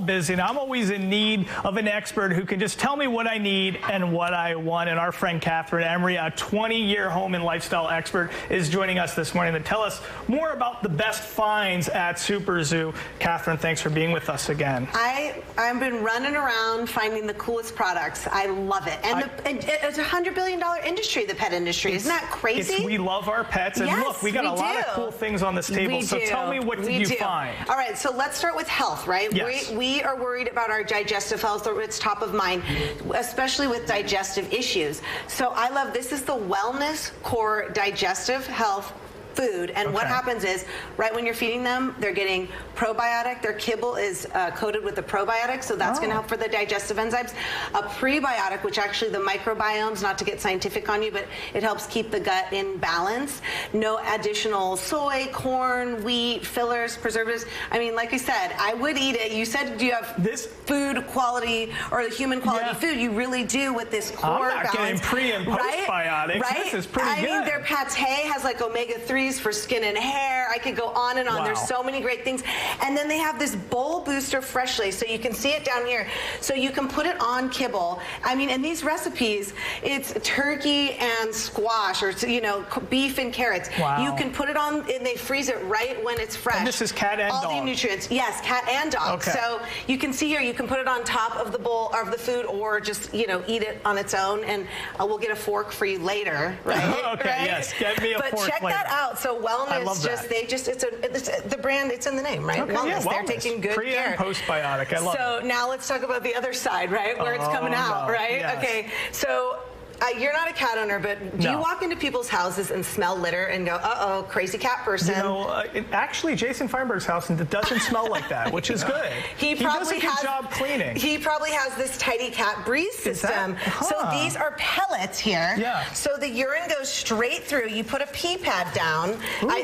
busy, and I'm always in need of an expert who can just tell me what I need and what I want. And our friend Kathryn Emery, a 20-year home and lifestyle expert, is joining us this morning to tell us more about the best finds at Super Zoo. Kathryn, thanks for being with us again. I've been running around finding the coolest products. I love it. And it's a $100 billion industry, the pet industry. Isn't that crazy? We love our pets. And yes, look, we got a lot of cool things on this table. So tell me, what did you find? All right, so let's start with health, right? Yes. We are worried about our digestive health. It's top of mind, especially with digestive issues. So I love, this is the Wellness Core Digestive Health food, and what happens is, right when you're feeding them, they're getting probiotic. Their kibble is coated with the probiotic, so that's going to help for the digestive enzymes. A prebiotic, which actually the microbiomes, not to get scientific on you, but it helps keep the gut in balance. No additional soy, corn, wheat, fillers, preservatives. I mean, like I said, I would eat it. You said, do you have this food quality or the human quality food? You really do with this core balance. I'm not getting pre and postbiotics. Right? This is pretty good. I mean, their pate has like omega-3 for skin and hair. I could go on and on. Wow. There's so many great things. And then they have this bowl booster freshly, so you can see it down here. So you can put it on kibble. I mean, in these recipes, it's turkey and squash, or, you know, beef and carrots. Wow. You can put it on, and they freeze it right when it's fresh. And this is cat and dog. All the nutrients. Yes, cat and dog. Okay. So you can see here, you can put it on top of the bowl of the food, or just, you know, eat it on its own, and we'll get a fork for you later, right? Okay, right? Yes, get me a fork But check later. that out. So wellness, it's the brand, it's in the name, right? Okay, wellness. Yeah, They're taking good Pre care. and postbiotic. I love it. So now let's talk about the other side, right? Where it's coming out, right? Yes. Okay. So you're not a cat owner, but do you walk into people's houses and smell litter and go, uh-oh, crazy cat person? You know, actually, Jason Feinberg's house, and it doesn't smell like that, which is good. He does a good job cleaning. He probably has this Tidy Cat Breeze system. So these are pellets here. Yeah. So the urine goes straight through. You put a pee pad down.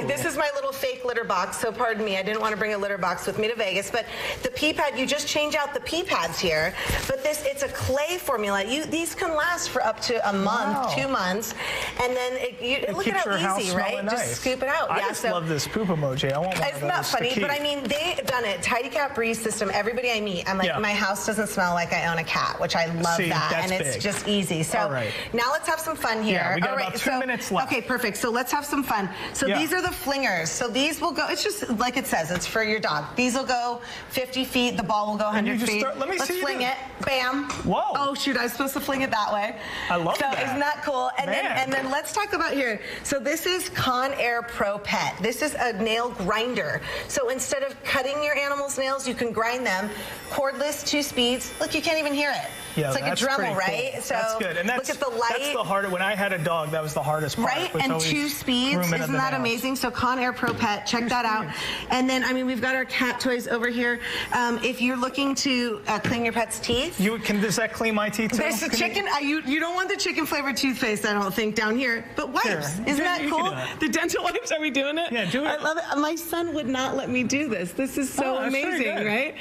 This is my little fake litter box, so pardon me. I didn't want to bring a litter box with me to Vegas, but the pee pad, you just change out the pee pads here. But it's a clay formula. These can last for up to a month, 2 months, and then look at how easy, right? Nice. Just scoop it out. I just love this poop emoji. I want one of those. It's not funny, but I mean, they've done it. Tidy Cat Breeze system. Everybody I meet, I'm like, my house doesn't smell like I own a cat, which I love that, and it's just easy. So now let's have some fun here. Yeah, we got about 2 minutes left. Okay, perfect. So let's have some fun. So these are the Flingers. So these will go. It's just like it says. It's for your dog. These will go 50 feet. The ball will go 100 feet. Let's fling it. Bam. Whoa. Oh shoot! I was supposed to fling it that way. I love that. So isn't that cool? And then let's talk about here. So this is Conair Pro Pet. This is a nail grinder. So instead of cutting your animal's nails, you can grind them. Cordless, 2 speeds. Look, you can't even hear it. Yeah, it's like a Dremel, right? Cool. So that's good. And look at the light. That's the hardest. When I had a dog, that was the hardest part. Right? And 2 speeds. Isn't that amazing? So Conair Pro Pet, check that out. And then, I mean, we've got our cat toys over here. If you're looking to clean your pet's teeth. Does that clean my teeth too? There's the chicken. You don't want the chicken flavored toothpaste, I don't think, down here. But wipes. Isn't that cool? The dental wipes, are we doing it? Yeah, do it. I love it. My son would not let me do this. This is so amazing, right?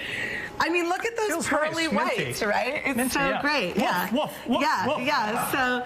I mean, look at those pearly whites, right? It's so great. Yeah. Woof, woof, woof. Yeah. So,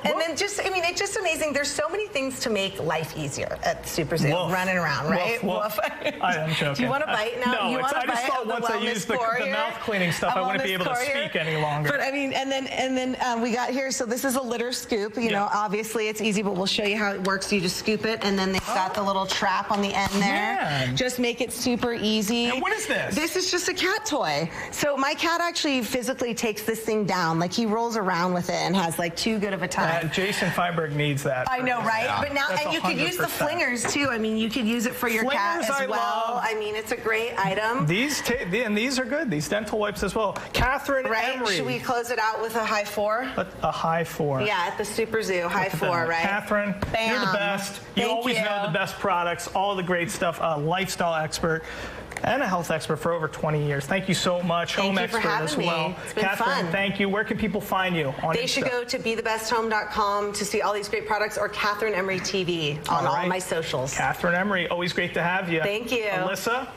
and then just, I mean, it's just amazing. There's so many things to make life easier at Super Zoo. Running around, right? Woof. I am joking. Do you want to bite now? No, I just thought once I used the mouth cleaning stuff, I wouldn't be able to speak any longer. But I mean, and then we got here. So this is a litter scoop. You know, obviously it's easy, but we'll show you how it works. You just scoop it, and then they've got the little trap on the end there. Just make it super easy. And what is this? This is just a cat toy. So my cat actually physically takes this thing down. Like, he rolls around with it and has like too good of a time. Jason Feinberg needs that. I know, right? But now, and you could use the Flingers too. I mean, you could use it for your cat as well. I mean, it's a great item. These are good. These dental wipes as well. Kathryn Emery. Should we close it out with a high 4? A high 4. Yeah, at the Super Zoo, high 4, right? Kathryn, you're the best. You always know the best products, all the great stuff. A lifestyle expert and a health expert for over 20 years. Thank you so much. Home expert as well. It's been fun. Thank you. Where can people find you on They should go to BeTheBestHome.com to see all these great products, or Kathryn Emery TV on all my socials. Kathryn Emery, always great to have you. Thank you. Alyssa?